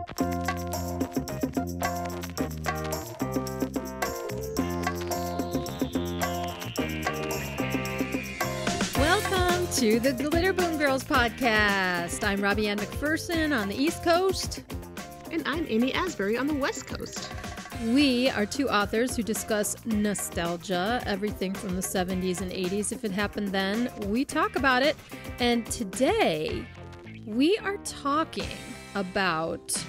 Welcome to the Glitter Boom Girls podcast. I'm Robbie-Ann McPherson on the East Coast. And I'm Amy Asbury on the West Coast. We are two authors who discuss nostalgia, everything from the 70s and 80s. If it happened then, we talk about it. And today, we are talking about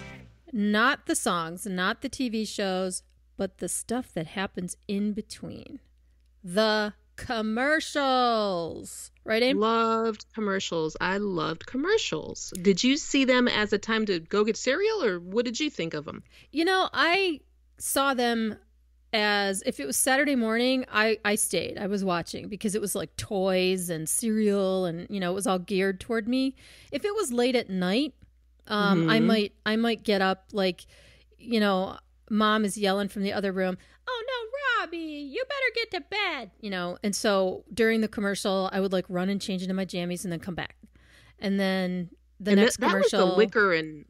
not the songs, not the TV shows, but the stuff that happens in between. The commercials. Right, Abe? Loved commercials. I loved commercials. Did you see them as a time to go get cereal, or what did you think of them? You know, I saw them as, if it was Saturday morning, I stayed. I was watching because it was like toys and cereal and, you know, it was all geared toward me. If it was late at night, I might get up, like, you know, mom is yelling from the other room, "Oh no, Robbie, you better get to bed," you know. And so during the commercial, I would like run and change into my jammies and then come back. And then next commercial, that was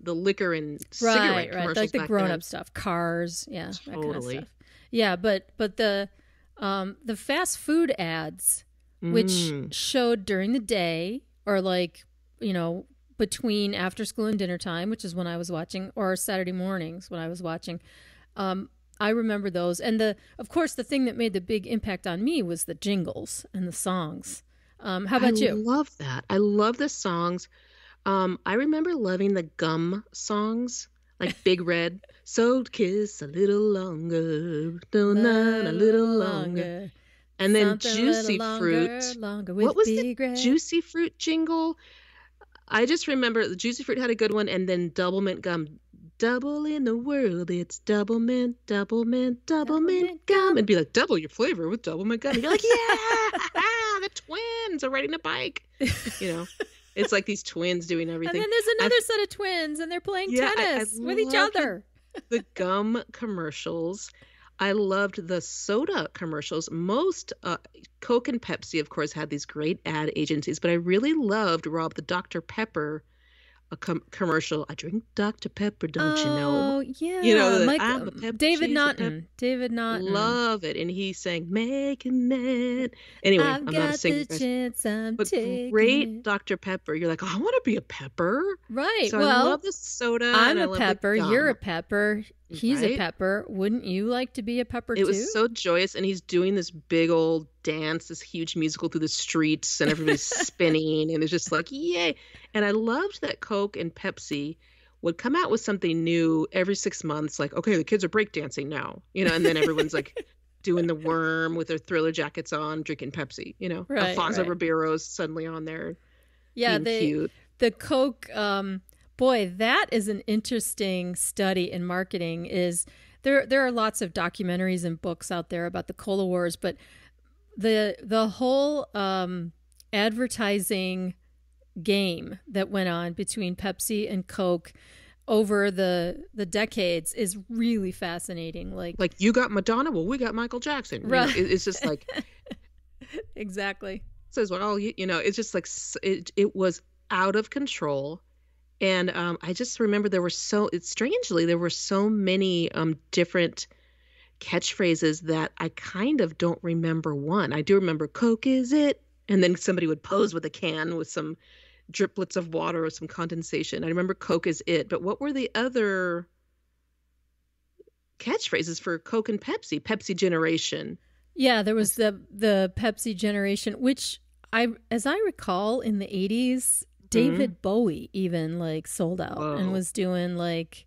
the liquor and cigarette commercials, like the back grown then. up stuff, Cars, yeah, that Totally. kind of stuff. Yeah, but the fast food ads, which showed during the day, or like, you know, between after school and dinner time, which is when I was watching, or Saturday mornings when I was watching. I remember those. And of course, the thing that made the big impact on me was the jingles and the songs. How about you? I love that. I love the songs. I remember loving the gum songs, like Big Red. So kiss a little longer, donut a little longer. And then Something Juicy longer, Fruit. longer with What was Big the Red. Juicy Fruit jingle? I just remember the Juicy Fruit had a good one, and then Double Mint Gum. Double in the world, it's double mint gum. It'd be like, double your flavor with double mint gum. And you're like, yeah, the twins are riding a bike. You know, it's like these twins doing everything. And then there's another set of twins, and they're playing tennis with each other. The gum commercials. I loved the soda commercials. Most Coke and Pepsi, of course, had these great ad agencies, but I really loved the Dr. Pepper commercial. I drink Dr. Pepper, don't you know? Oh, yeah. You know, I'm a David Naughton. David Naughton. Love it. And he sang, making it. Anyway, I'm not a singer. But great Dr. Pepper. You're like, oh, I want to be a pepper. Right. So well, I love the soda. I'm and a pepper. You're a pepper. He's right? a pepper. Wouldn't you like to be a pepper too? It was so joyous. And he's doing this big old dance, this huge musical through the streets, and everybody's spinning. And it's just like, yay. And I loved that Coke and Pepsi would come out with something new every 6 months. Like, okay, the kids are breakdancing now, you know, and then everyone's like doing the worm with their Thriller jackets on, drinking Pepsi, you know. Right, Alfonso Ribeiro's suddenly on there. Yeah, cute. The Coke, boy, that is an interesting study in marketing. Is there are lots of documentaries and books out there about the Cola Wars, but the whole advertising game that went on between Pepsi and Coke over the decades is really fascinating. Like you got Madonna, well, we got Michael Jackson. Right. You know, it's just like exactly. Says, well, you know, it's just like it was out of control. And I just remember there were so many different catchphrases that I kind of don't remember one. I do remember Coke is it, and then somebody would pose with a can with some driplets of water or some condensation. I remember Coke is it, but what were the other catchphrases for Coke and Pepsi? Pepsi generation. Yeah, there was the Pepsi generation, which as I recall in the 80s, David Bowie even like sold out and was doing like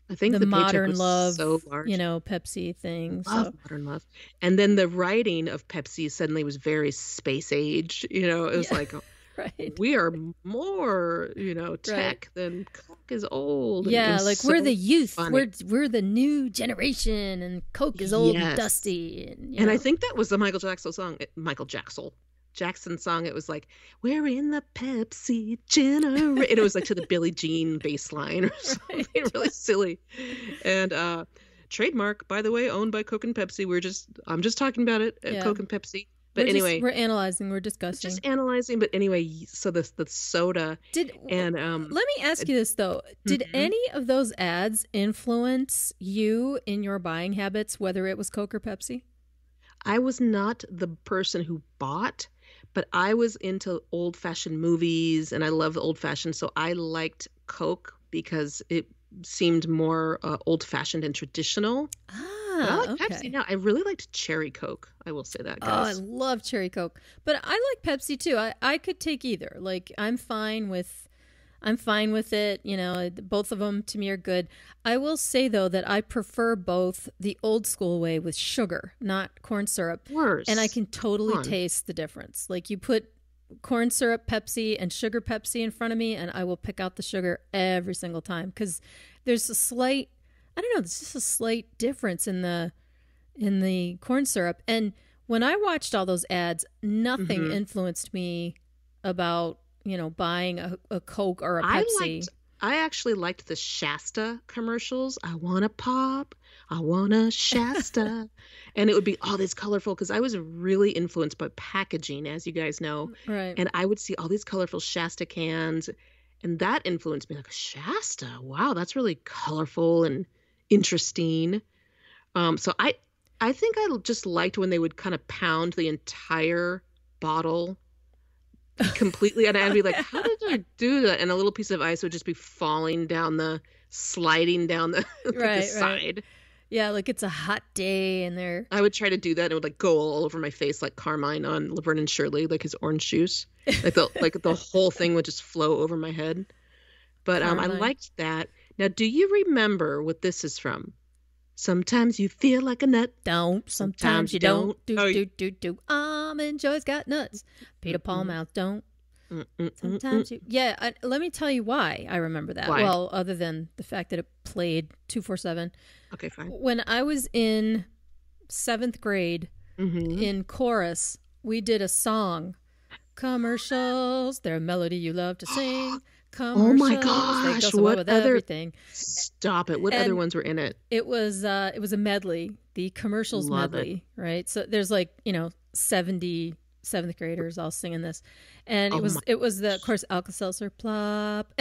I think the paycheck Modern was Love, so large. you know, Pepsi thing. Modern Love. And then the writing of Pepsi suddenly was very space age. You know, it was like, right. We are more, you know, tech than Coke is old. Yeah, like so we're the youth. funny. We're the new generation, and Coke is old and dusty. And I think that was the Michael Jackson song. Jackson song. It was like, we're in the Pepsi generation. And it was like to the Billie Jean bass line or something really silly. And trademark, by the way, owned by Coke and Pepsi. I'm just talking about it. Coke and Pepsi. But anyway, we're analyzing, we're it's discussing. just analyzing. But anyway, so the soda and let me ask you this though: did any of those ads influence you in your buying habits, whether it was Coke or Pepsi? I was not the person who bought, but I was into old-fashioned movies, and I love the old-fashioned, so I liked Coke because it seemed more old-fashioned and traditional. I like Pepsi now. I really liked cherry Coke. I will say that, guys. Oh, I love cherry Coke, but I like Pepsi too. I could take either. Like I'm fine with it. You know, both of them to me are good. I will say though that I prefer both the old school way with sugar, not corn syrup. Worse. And I can totally taste the difference. Like you put corn syrup Pepsi and sugar Pepsi in front of me, and I will pick out the sugar every single time because there's a slight. I don't know. There's just a slight difference in the corn syrup. And when I watched all those ads, nothing influenced me about, you know, buying a Coke or a Pepsi. I actually liked the Shasta commercials. I want a pop. I want a Shasta. And it would be all these colorful, because I was really influenced by packaging, as you guys know. Right. And I would see all these colorful Shasta cans. And that influenced me, like, Shasta. Wow, that's really colorful and interesting. So I think I just liked when they would kind of pound the entire bottle completely, and I'd be like, how did I do that? And a little piece of ice would just be sliding down the the side. Yeah, like it's a hot day and I would try to do that, and it would like go all over my face like Carmine on Laverne and Shirley, like his orange juice. Like the whole thing would just flow over my head. But I liked that. Now, do you remember what this is from? Sometimes you feel like a nut. Don't. Sometimes you don't. Do. Almond Joy's got nuts. Peter Paul mouth don't. Sometimes you. Yeah, let me tell you why I remember that. Why? Well, other than the fact that it played 247. Okay, fine. When I was in 7th grade, in chorus, we did a song. Commercials, they're a melody you love to sing. Oh my gosh! They go well with everything. Stop it! What other ones were in it? It was a medley, the commercials medley, right? So there's 70 7th graders all singing this, and it was the, of course, Alka-Seltzer, plop,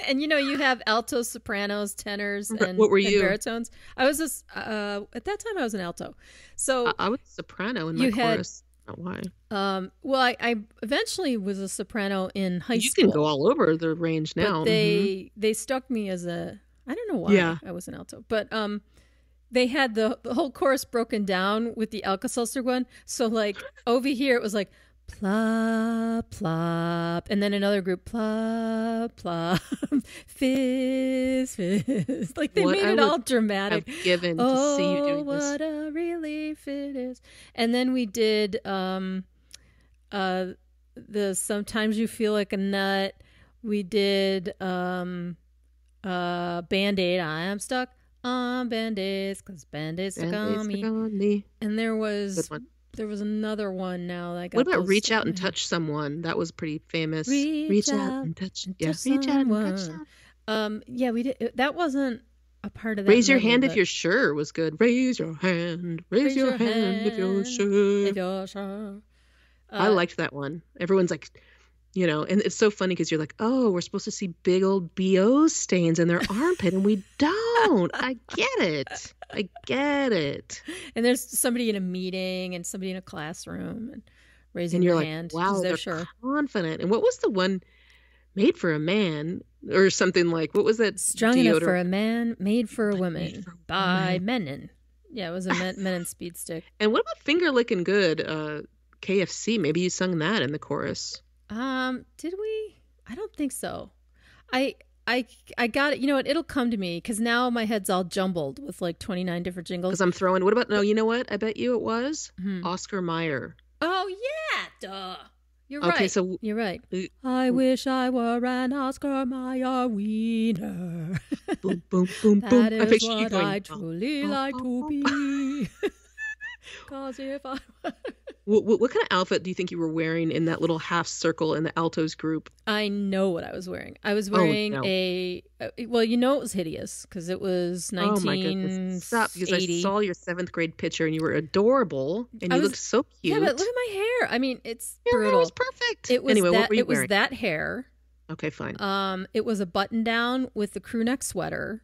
and you know you have altos, sopranos, tenors, and what were you? And baritones. I was at that time I was an alto, so I was a soprano in my chorus. Why? Well, I eventually was a soprano in high school. You can go all over the range now. But they stuck me as I don't know why I was an alto, but they had the whole chorus broken down with the Alka-Seltzer one. So like over here it was like plop plop, and then another group plop plop, fizz fizz. Like they made it all dramatic. Have given to see you doing this. What a relief it is. And then we did the Sometimes You Feel Like a Nut. We did Band-Aid. I am stuck on Band-Aids because Band-Aids stuck on me. And there was another one now. That I got. What about Reach Out and Touch Someone? That was pretty famous. Reach out and touch. Reach out and touch. Yeah, we did. That wasn't a part of that. Raise your hand if you're sure was good. Raise your hand. Raise your hand if you're sure. I liked that one. Everyone's like, you know, and it's so funny because you're like, oh, we're supposed to see big old BO stains in their armpit, and we don't. I get it. And there's somebody in a meeting and somebody in a classroom and raising their hand. Wow, they're sure. Confident. And what was the one, Made for a Man or something like? What was that? Strong Enough for a Man, Made for a Woman by Menon. Yeah, it was a Menon speed stick. And what about Finger Lickin' Good? KFC. Maybe you sung that in the chorus. Did we? I don't think so. I got it. You know what? It'll come to me because now my head's all jumbled with like 29 different jingles. Because I'm throwing. What about? No, you know what? I bet you it was Oscar Mayer. Oh yeah, duh. You're right. So you're right. I wish I were an Oscar Mayer wiener. Boom, boom, boom, boom. That is what I truly like to be. Cause if I What kind of outfit do you think you were wearing in that little half circle in the Altos group? I know what I was wearing. I was Oh, wearing no. well, you know it was hideous because it was Oh my goodness. Stop, because I 1980. saw your 7th grade picture and you were adorable and I you was, looked so yeah, cute. but look at my hair. I mean, it's Your hair brutal. was perfect. It was Anyway, that. what were you It was wearing? that hair. Okay, fine. It was a button down with the crew neck sweater,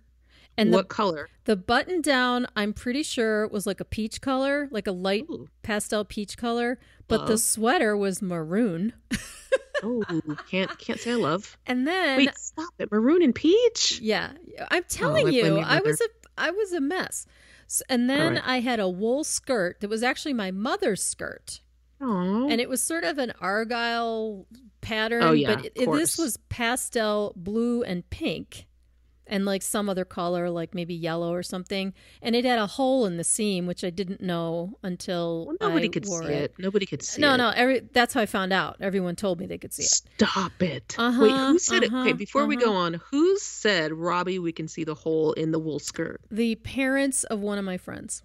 and What color? the button down, I'm pretty sure was like a peach color, like a light Ooh. pastel peach color, but the Love. sweater was maroon. Oh, can't say I love. And then, Wait, stop it. Maroon and peach? yeah, I'm Oh, telling I blame you, your mother. I was a mess. And All then right. I had a wool skirt that was actually my mother's skirt. Oh. And it was sort of an argyle pattern, Oh, yeah, but of this course. was pastel blue and pink and like some other color, like maybe yellow or something. And it had a hole in the seam, which I didn't know until Well, nobody I could wore see it. Nobody could see No, it. no, that's how I found out. Everyone told me they could see it. Stop it. Uh-huh, Wait, who said it? uh-huh, Okay, before we uh-huh. go on, who said, Robbie, we can see the hole in the wool skirt? The parents of one of my friends.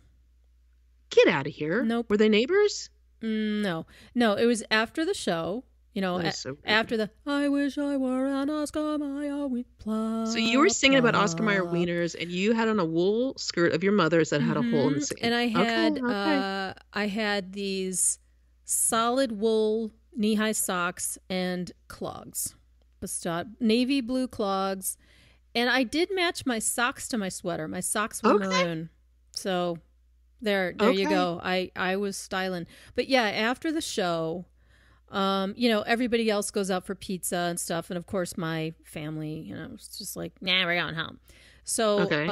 Get out of here. Nope. Were they neighbors? No, it was after the show. You know, That is so rude. after the I wish I were an Oscar Mayer plop. So you were singing about Oscar Mayer wieners, and you had on a wool skirt of your mother's that had a hole in the seam. And I had Okay. I had these solid wool knee-high socks and clogs, navy blue clogs, and I did match my socks to my sweater. My socks were Okay. maroon, so there you Okay. go. I was styling, but yeah, after the show. You know, everybody else goes out for pizza and stuff. And of course, my family, you know, was just like, nah, we're going home. So, Okay.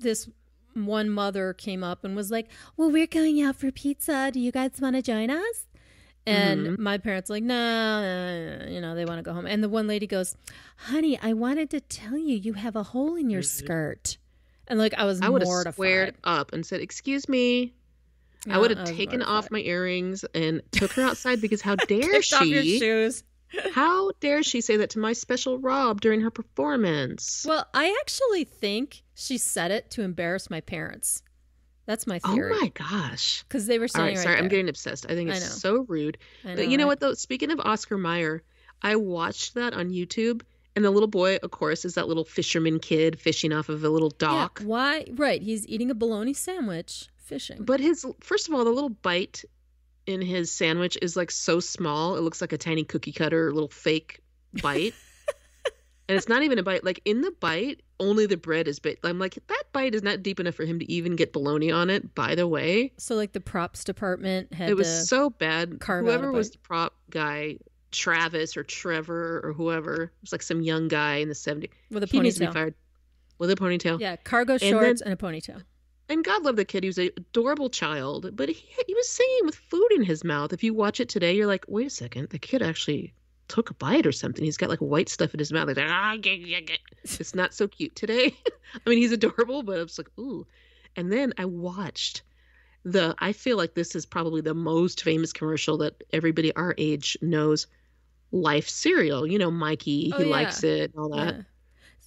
this one mother came up and was like, well, we're going out for pizza. Do you guys want to join us? And my parents like, no, you know, they want to go home. And the one lady goes, honey, I wanted to tell you, you have a hole in your skirt. And like, I was I would have mortified. squared up and said, excuse me. Yeah, I would I have was taken mortified. off my earrings and took her outside because how dare Kicked off your she? shoes. How dare she say that to my special Rob during her performance? Well, I actually think she said it to embarrass my parents. That's my Oh theory. my gosh. Because they were All standing right, sorry, I'm there. getting obsessed. I think I it's know. so rude. I But you know right? what though? Speaking of Oscar Mayer, I watched that on YouTube, and the little boy, of course, is that little fisherman kid fishing off of a little Yeah, dock. why? Right. He's eating a bologna sandwich, fishing. But first of all, the little bite in his sandwich is like so small. It looks like a tiny cookie cutter little fake bite. And it's not even a bite. Like in the bite, only the bread is bit. I'm like, that bite is not deep enough for him to even get bologna on it, by the way. So, like, the props department had It was to so bad. carve out a Whoever was bite. the prop guy, Travis or Trevor or whoever, it was like some young guy in the 70s. with a He needs to be ponytail. fired. With a ponytail. Yeah, cargo then- shorts and a ponytail. And God love the kid. He was an adorable child, but he was singing with food in his mouth. If you watch it today, you're like, wait a second, the kid actually took a bite or something. He's got like white stuff in his mouth. Like, it's not so cute today. I mean, he's adorable, but I was like, ooh. And then I watched I feel like this is probably the most famous commercial that everybody our age knows. Life cereal. You know, Mikey, Oh, he yeah. likes it and all that. Yeah.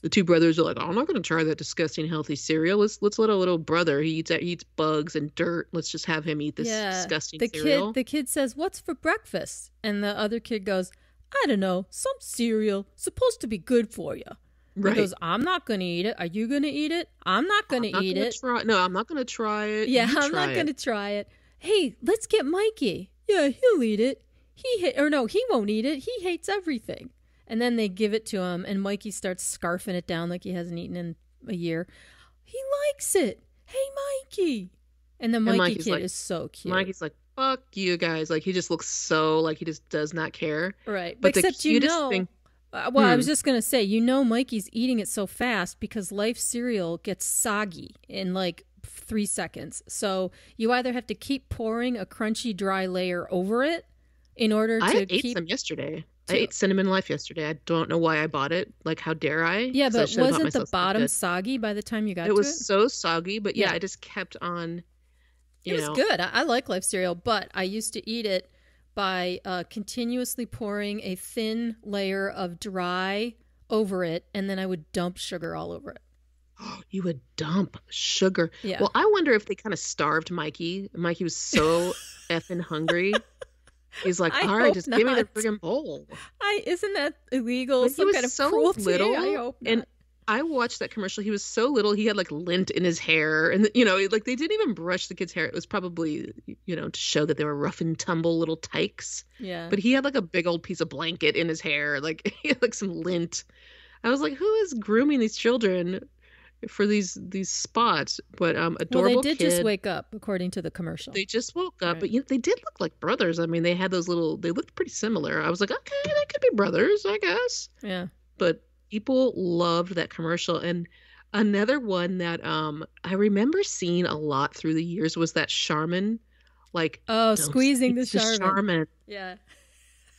The two brothers are like, oh, I'm not going to try that disgusting healthy cereal. Let's let our little brother, he eats bugs and dirt. Let's just have him eat this disgusting cereal. The kid says, "What's for breakfast?" And the other kid goes, "I don't know, some cereal supposed to be good for you." Right. He goes, "I'm not going to eat it. Are you going to eat it?" "I'm not going to eat it." No, I'm not going to try it. Yeah, You I'm try not going to it. try it. Hey, let's get Mikey. Yeah, he'll eat it. He won't eat it. He hates everything. And then they give it to him, and Mikey starts scarfing it down like he hasn't eaten in a year. He likes it. Hey, Mikey. And the Mikey Mikey's kid like- is so cute. Mikey's like, fuck you guys. Like, he just looks so like he just does not care. Right. But the Except cutest thing- I was just going to say, Mikey's eating it so fast because Life cereal gets soggy in like 3 seconds. So you either have to keep pouring a crunchy, dry layer over it in order to I ate keep... some yesterday. I ate Cinnamon Life yesterday. I don't know why I bought it. Like, how dare I? Yeah, 'Cause I but should have bought wasn't the myself something bottom good. soggy by the time you got It to was it? so soggy, but yeah, Yeah. I just kept on. It was good. I like Life cereal, but I used to eat it by continuously pouring a thin layer of dry over it, and then I would dump sugar all over it. You would dump sugar. Yeah. Well, I wonder if they kind of starved Mikey. Mikey was so effing hungry. He's like, I all right, hope just give me the not. friggin' bowl. Isn't that illegal? But he Some was kind of so cruelty? little, I hope and not. I watched that commercial. He was so little. He had like lint in his hair, and like they didn't even brush the kid's hair. It was probably, to show that they were rough and tumble little tykes. Yeah. But he had like a big old piece of blanket in his hair. Like he had like some lint. I was like, who is grooming these children for these spots? But Well, adorable they did kid. just wake up, according to the commercial. They just woke up, Right. but they did look like brothers. I mean, they had those little. They looked pretty similar. I was like, okay, they could be brothers, I guess. Yeah. But people loved that commercial. And another one that I remember seeing a lot through the years was that Charmin, like, Oh, don't squeezing the squeeze Charmin. Yeah.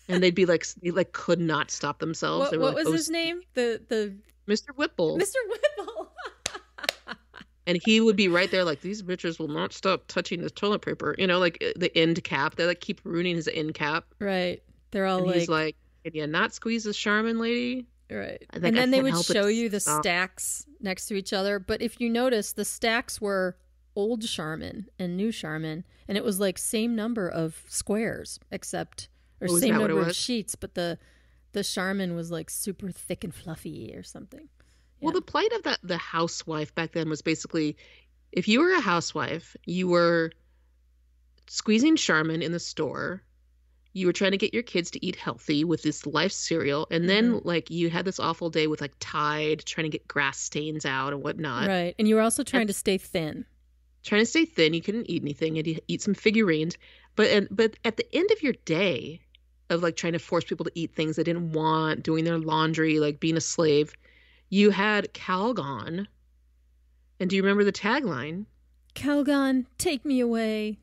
And they'd be like, they like could not stop themselves. They were What like, was "Oh, his name? The Mr. Whipple. Mr. Whipple. And he would be right there like, these bitches will not stop touching this toilet paper. Like the end cap. They like keep ruining his end cap. Right. They're all And like, he's like, can you not squeeze the Charmin, lady? right. Like, And I then they can't would help it show to you the stop. stacks next to each other. But if you notice, the stacks were old Charmin and new Charmin. And it was like same number of squares, except, or Oh, is same that what it number of was? sheets. But the Charmin was like super thick and fluffy or something. Well, Yeah. the plight of the housewife back then was basically, if you were a housewife, you were squeezing Charmin in the store. You were trying to get your kids to eat healthy with this Life cereal, and then like you had this awful day with like Tide, trying to get grass stains out and whatnot. Right. And you were also trying to stay thin. Trying to stay thin. You couldn't eat anything, and you eat some figurines. But at the end of your day of like trying to force people to eat things they didn't want, doing their laundry, like being a slave, you had Calgon. And do you remember the tagline? Calgon, take me away.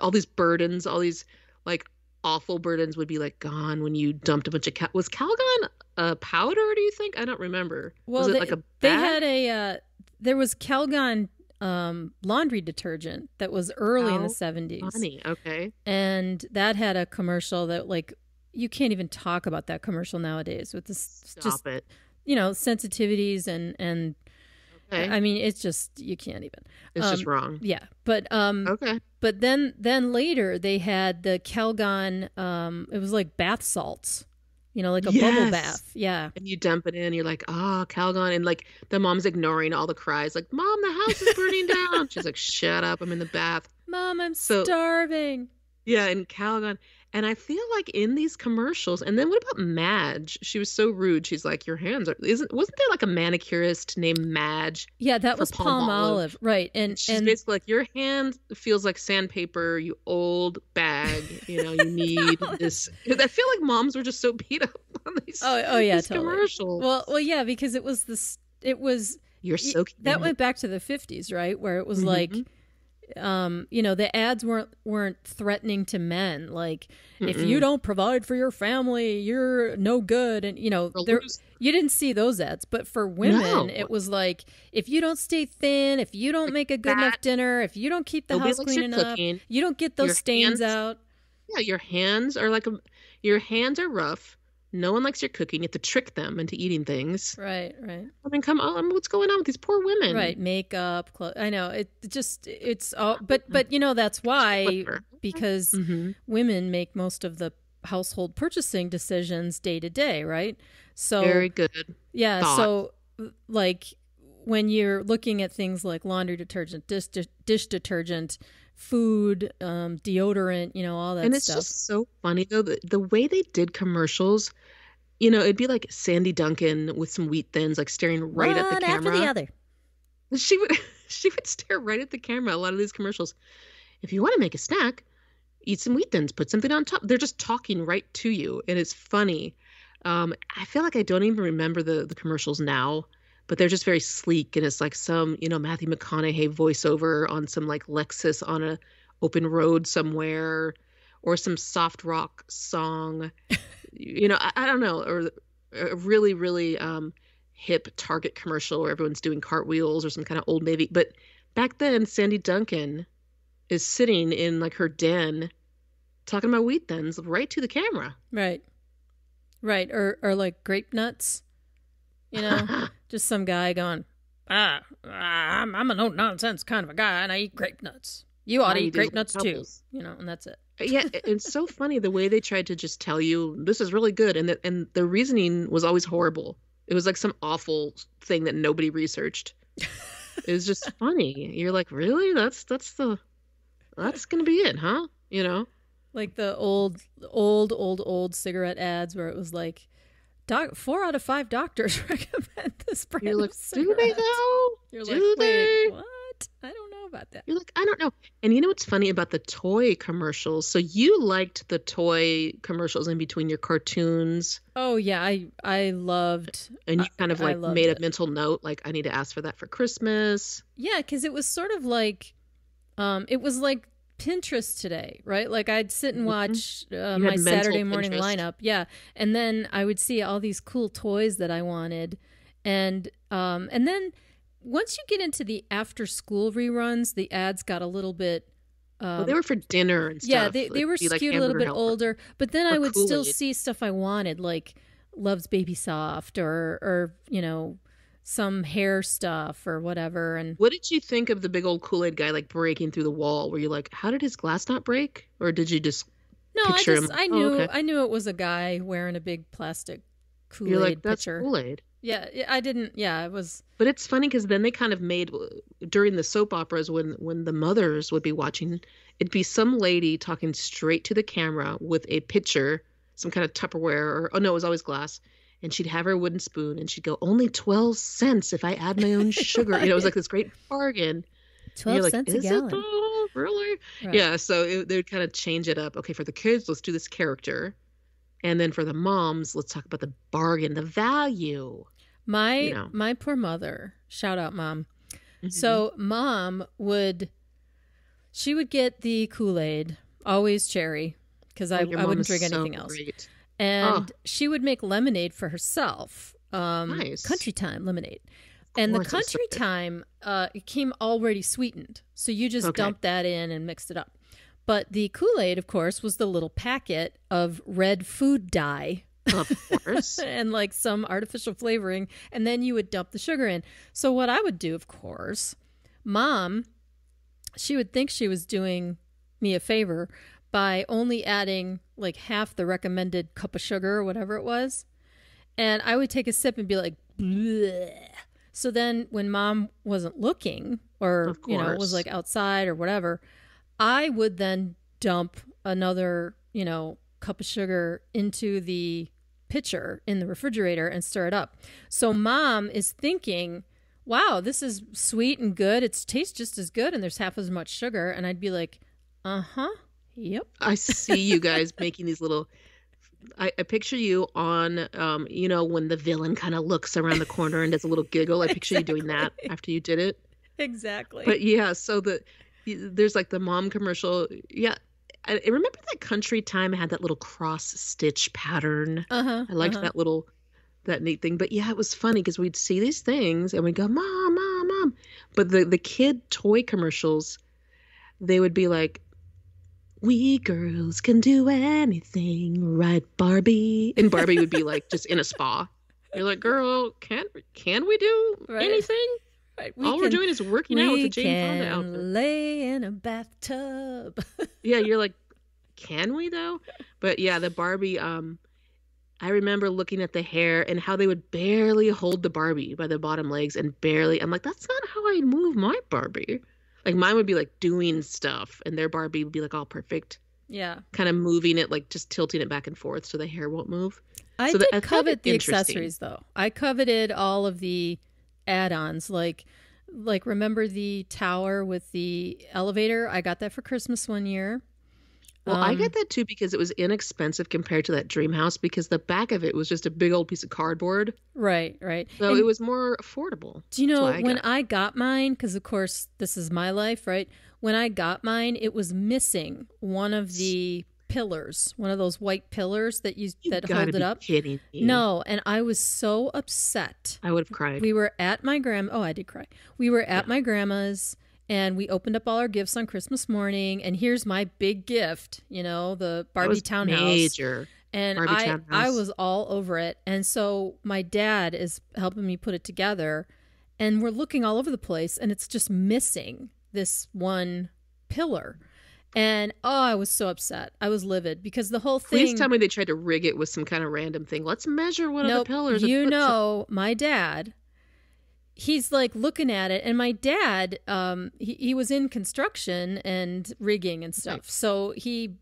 All these burdens, all these like awful burdens would be like gone when you dumped a bunch of was Calgon a powder, do you think? I don't remember. Well, was it like a they bag? had there was Calgon laundry detergent that was early in the 70s. Funny. Okay. And that had a commercial that like you can't even talk about that commercial nowadays with this Stop it. sensitivities and Okay. I mean it's just you can't even. It's just wrong. Yeah. But Okay. but then later they had the Calgon it was like bath salts. Like a bubble Yes. bath. Yeah. And you dump it in, you're like, Calgon. And like the mom's ignoring all the cries, like, Mom, the house is burning down. She's like, shut up, I'm in the bath. Mom, I'm So- starving. Yeah, and Calgon. And I feel like in these commercials, and then what about Madge? She was so rude. She's like, your hands are, wasn't there like a manicurist named Madge? Yeah, that For was Palmolive. Right. And She's basically like, your hand feels like sandpaper, you old bag. You need this. I feel like moms were just so beat up on these, oh yeah, these totally. commercials. Well, yeah, because it was You're soaking that in went it. back to the 50s, right? Where it was like the ads weren't threatening to men, like if you don't provide for your family, you're no good, and you didn't see those ads. But for women, No. it was like, if you don't stay thin, if you don't make a good enough dinner, if you don't keep the Nobody house likes clean your enough, cooking. you don't get those Your stains hands- out. Yeah, your hands are your hands are rough. No one likes your cooking. You have to trick them into eating things. Right. I mean, come on, what's going on with these poor women? Right, makeup, clothes. I know it's all, but that's why, Whatever. because women make most of the household purchasing decisions day to day, right? So Very good. yeah, thought. so like when you're looking at things like laundry detergent, dish detergent, food, deodorant, all that And it's stuff. just so funny though, the way they did commercials. It'd be like Sandy Duncan with some wheat thins, like staring right at the One camera. after the other. She would stare right at the camera. A lot of these commercials. If you want to make a snack, eat some wheat thins, put something on top. They're just talking right to you, and it's funny. I feel like I don't even remember the commercials now, but they're just very sleek, and it's like some Matthew McConaughey voiceover on some like Lexus on a open road somewhere, or some soft rock song. I don't know, or a really, really hip Target commercial where everyone's doing cartwheels or some kind of Old Navy. But back then, Sandy Duncan is sitting in like her den talking about wheat thins right to the camera. Right. Or like Grape Nuts. You know, just some guy going, I'm a no-nonsense kind of a guy, and I eat grape nuts. You ought to eat grape nuts too. You know, and that's it. Yeah, it's so funny the way they tried to just tell you this is really good, and the reasoning was always horrible. It was like some awful thing that nobody researched. It was just funny. You're like, really? That's gonna be it, huh? You know, like the old cigarette ads where it was like, 4 out of 5 doctors recommend this brand. You're like, of cigarettes. Do they though? You're do like, they? wait, what? I don't know about that. You're like, I don't know. And you know what's funny about the toy commercials? So you liked the toy commercials in between your cartoons. Oh yeah, I loved. And you kind of like made it. a mental note, like I need to ask for that for Christmas. Yeah, because it was sort of like, it was like Pinterest today, right? Like I'd sit and watch my Saturday morning lineup, yeah, and then I would see all these cool toys that I wanted, and then once you get into the after school reruns, the ads got a little bit. Well, they were for dinner and stuff. Yeah, they were skewed a little bit older, but then I would still see stuff I wanted, like Love's Baby Soft or you know, some hair stuff or whatever. And what did you think of the big old Kool Aid guy like breaking through the wall? Were you like, how did his glass not break? Or did you just picture him? I knew it was a guy wearing a big plastic Kool Aid You're like, that's pitcher. Kool Aid. Yeah, I didn't. Yeah, it was. But it's funny because then they kind of made during the soap operas when the mothers would be watching, it'd be some lady talking straight to the camera with a pitcher, some kind of Tupperware, or no, it was always glass. And she'd have her wooden spoon, and she'd go, only 12 cents if I add my own sugar. You know, it was like this great bargain. 12 cents a gallon. Is it though? Really? Right. Yeah, so they would kind of change it up. Okay, for the kids, let's do this character. And then for the moms, let's talk about the bargain, the value. My poor mother, shout out Mom. Mm-hmm. So Mom would get the Kool-Aid, always cherry, because I wouldn't drink anything else. Great. And she would make lemonade for herself. Nice. Country Time lemonade. And the Country Time, it came already sweetened. So you just dumped that in and mixed it up. But the Kool-Aid, of course, was the little packet of red food dye. Of course. And like some artificial flavoring. And then you would dump the sugar in. So what I would do, of course, Mom, she would think she was doing me a favor by only adding like half the recommended cup of sugar or whatever it was. And I would take a sip and be like, bleh. So then when Mom wasn't looking or, you know, was like outside or whatever, I would then dump another, you know, cup of sugar into the pitcher in the refrigerator and stir it up. So Mom is thinking, wow, this is sweet and good. It tastes just as good and there's half as much sugar. And I'd be like, uh-huh. Yep. I see you guys making these little, I picture you on, you know, when the villain kind of looks around the corner and does a little giggle. I picture you doing that after you did it. Exactly. But yeah, so there's like the mom commercial. Yeah. I remember that Country Time had that little cross stitch pattern. I liked that neat thing. But yeah, it was funny because we'd see these things and we'd go, Mom, Mom, Mom. But the kid toy commercials, they would be like, we girls can do anything, right, Barbie? And Barbie would be like just in a spa. You're like, girl, can we do anything? Right. We're doing is working out with the Jane Fonda outfit. Lay in a bathtub. Yeah, you're like, can we though? But yeah, the Barbie. I remember looking at the hair and how they would barely hold the Barbie by the bottom legs and barely. I'm like, that's not how I move my Barbie. Like mine would be like doing stuff and their Barbie would be like all perfect. Yeah. Kind of moving it, like just tilting it back and forth so the hair won't move. I did covet the accessories though. I coveted all of the add-ons. Like remember the tower with the elevator? I got that for Christmas one year. Well, I got that too because it was inexpensive compared to that dream house because the back of it was just a big old piece of cardboard. Right. So it was more affordable. Do you know when I got mine, because of course this is my life, right? When I got mine, it was missing one of the pillars, one of those white pillars that hold it up. Kidding me. No, and I was so upset. I would have cried. We were at my I did cry. We were at my grandma's. And we opened up all our gifts on Christmas morning. And here's my big gift, you know, the Barbie Townhouse. Major. And Barbie I Townhouse. was all over it. And so my dad is helping me put it together, and we're looking all over the place, and it's just missing this one pillar. And I was so upset. I was livid because the whole thing. Please tell me they tried to rig it with some kind of random thing. Let's measure one of the pillars. You know, my dad, he's like looking at it, and my dad, he was in construction and rigging and stuff. Right. So he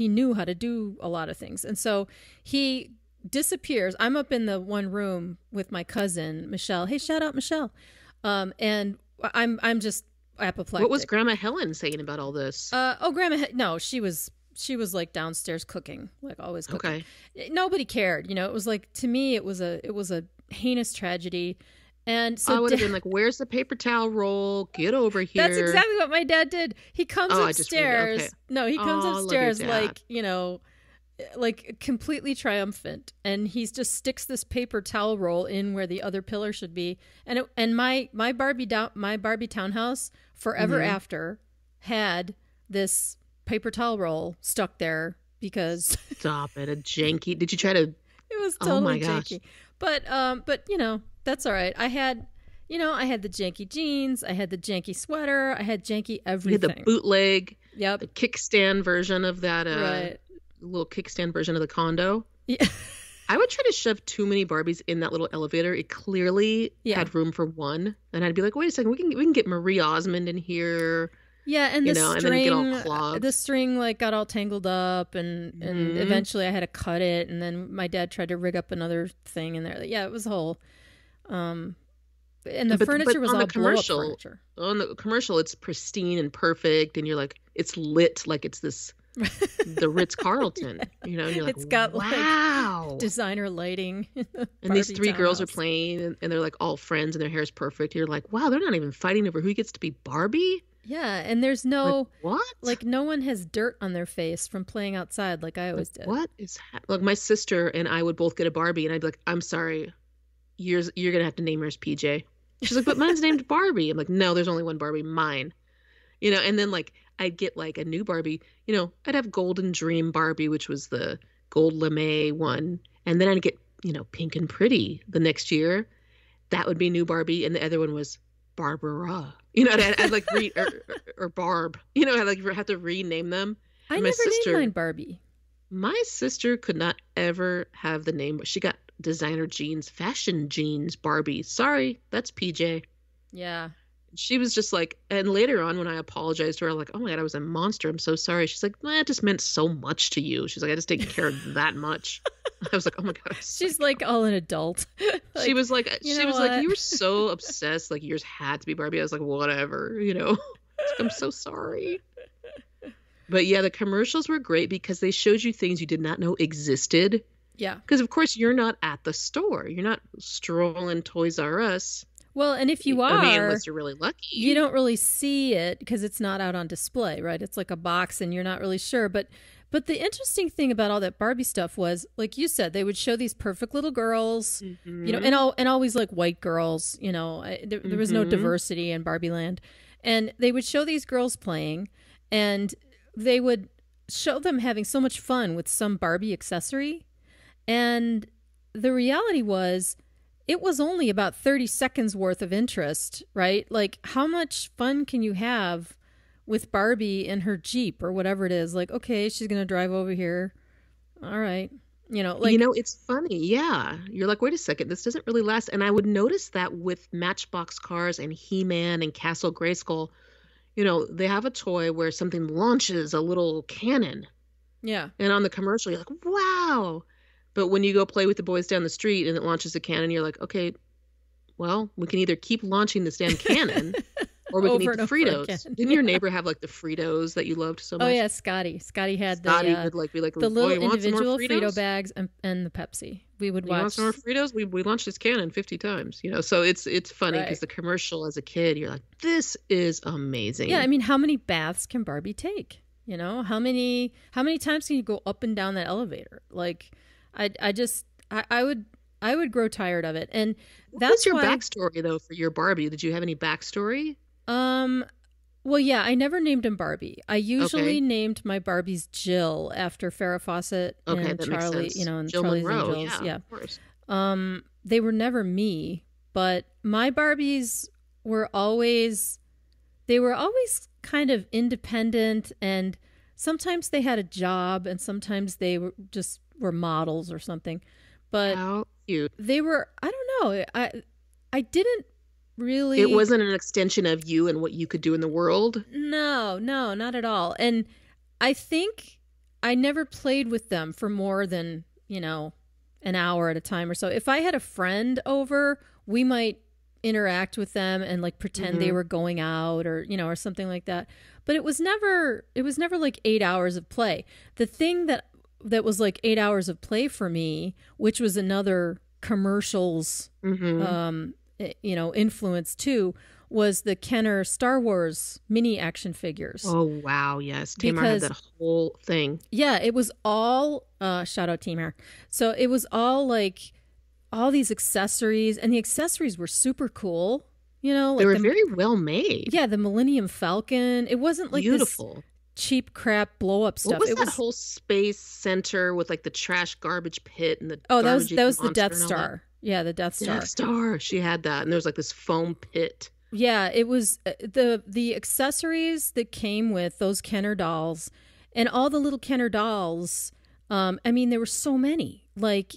knew how to do a lot of things. And so he disappears. I'm up in the one room with my cousin, Michelle. Hey, shout out Michelle. And I'm just apoplectic. What was Grandma Helen saying about all this? No, she was like downstairs cooking, like always cooking. Okay. Nobody cared. You know, it was like, to me, it was a heinous tragedy. And so I would have been like, where's the paper towel roll? Get over here. That's exactly what my dad did. He comes upstairs. Okay. No, he comes upstairs like, you know, like completely triumphant. And he just sticks this paper towel roll in where the other pillar should be. And my Barbie townhouse forever after had this paper towel roll stuck there because stop it. A janky. Did you try to? It was totally janky. But you know, that's all right. I had the janky jeans, I had the janky sweater, I had janky everything. You had the bootleg, the kickstand version of that, right. Little kickstand version of the condo. Yeah. I would try to shove too many Barbies in that little elevator. It clearly had room for one, and I'd be like, "Wait a second, we can get Marie Osmond in here." Yeah, and the string, and then get all clogged. The string like got all tangled up, and eventually I had to cut it, and then my dad tried to rig up another thing in there. Yeah, it was a whole. And the furniture was all blow-up furniture. On the commercial, it's pristine and perfect, and you're like, it's lit like it's this the Ritz-Carlton. You know, and you're like, it's got wow, like designer lighting. And these three girls are playing, and they're like all friends, and their hair is perfect. You're like, wow, they're not even fighting over who gets to be Barbie. Yeah, and there's no what? Like no one has dirt on their face from playing outside like I always did. What is like my sister and I would both get a Barbie, and I'd be like, I'm sorry, you're gonna have to name yours PJ. She's like, but mine's named Barbie. I'm like, no, there's only one Barbie, mine. You know, and then like I'd get like a new Barbie. You know, I'd have Golden Dream Barbie, which was the gold lame one, and then I'd get, you know, Pink and Pretty the next year. That would be new Barbie, and the other one was Barbara. You know, I'd like read or Barb. You know, I'd like have to rename them. I never named mine Barbie. My sister could not ever have the name, but she got designer jeans, fashion jeans, Barbie. Sorry, that's PJ. Yeah. She was just like, and later on when I apologized to her, I'm like, oh my God, I was a monster. I'm so sorry. She's like, it just meant so much to you. She's like, I just didn't care that much. I was like, oh my God. She's like all an adult. Like, she was like, you were so obsessed. Like yours had to be Barbie. I was like, whatever, you know, like, I'm so sorry. But yeah, the commercials were great because they showed you things you did not know existed. Yeah. Because of course you're not at the store. You're not strolling Toys R Us. Well, and if you are, I mean, unless you're really lucky, you don't really see it because it's not out on display, right? It's like a box and you're not really sure. But the interesting thing about all that Barbie stuff was, like you said, they would show these perfect little girls, you know, and always like white girls, you know, there was no diversity in Barbie land. And they would show these girls playing, and they would show them having so much fun with some Barbie accessory. And the reality was, it was only about 30 seconds worth of interest, right? Like, how much fun can you have with Barbie in her Jeep or whatever it is? Like, okay, she's going to drive over here. All right. You know, like, it's funny. Yeah. You're like, wait a second, this doesn't really last. And I would notice that with Matchbox cars and He-Man and Castle Grayskull, you know, they have a toy where something launches a little cannon. Yeah. And on the commercial, you're like, wow. But when you go play with the boys down the street and it launches a cannon, you're like, okay, well, we can either keep launching this damn cannon or we can eat the Fritos. Didn't your neighbor have like the Fritos that you loved so much? Oh yeah, Scotty. Scotty had Scotty would like be like, the little individual Frito bags and the Pepsi. We would watch. You want some more Fritos? We launched this cannon 50 times, you know. So it's funny because the commercial as a kid, you're like, this is amazing. Yeah, I mean, how many baths can Barbie take? You know, how many times can you go up and down that elevator? Like, I would grow tired of it. And what's your backstory though for your Barbie? Did you have any backstory? Well, yeah, I never named him Barbie. I usually Okay. named my Barbies Jill after Farrah Fawcett Okay, and that makes Charlie, sense. and Jill Charlie's Monroe. Angels. Yeah, Yeah. of course. They were never me, but my Barbies were always, they were always kind of independent, and sometimes they had a job and sometimes they were models or something. But How cute. they were, I don't know. I didn't really. It wasn't an extension of you and what you could do in the world. No, not at all. And I think I never played with them for more than, an hour at a time or so. If I had a friend over, we might interact with them and like pretend they were going out or, or something like that. But it was never like 8 hours of play. The thing that was like 8 hours of play for me, which was another commercials, influence too, was the Kenner Star Wars mini action figures. Oh, wow. Yes. Tamar had that whole thing. Yeah, it was all, shout out Tamar. So it was all like all these accessories, and the accessories were super cool. Like they were very well made. Yeah, the Millennium Falcon. It wasn't like beautiful. This cheap crap blow up stuff. What was that whole space center with like the trash garbage pit and the that was the Death Star. Yeah, the Death Star. Death Star. She had that, and there was like this foam pit. Yeah, it was the accessories that came with those Kenner dolls, and all the little Kenner dolls. There were so many. Like,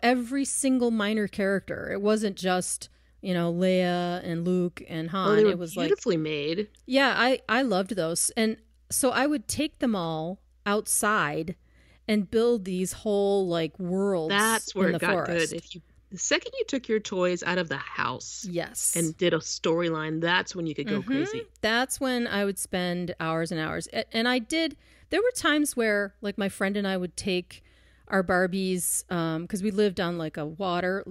every single minor character. It wasn't just Leia and Luke and Han. Oh, they were it was beautifully made. Yeah, I loved those, and so I would take them all outside and build these whole like worlds. That's where in it the got forest. good. The second you took your toys out of the house, yes, and did a storyline, that's when you could go crazy. That's when I would spend hours and hours. And I did. There were times where, like, my friend and I would take our Barbies, because we lived on like a water,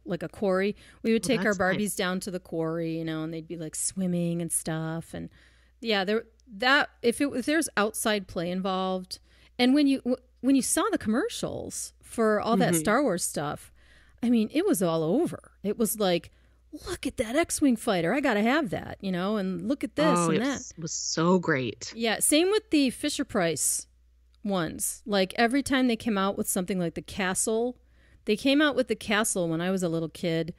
like a quarry. We would take our Barbies nice. down to the quarry, and they'd be like swimming and stuff. And yeah, if there's outside play involved, and when you saw the commercials for all that Star Wars stuff, it was all over. It was like, look at that X-Wing fighter. I got to have that, and look at this and that. It was so great. Yeah. Same with the Fisher-Price ones. Like every time they came out with something like the castle, they came out with the castle when I was a little kid.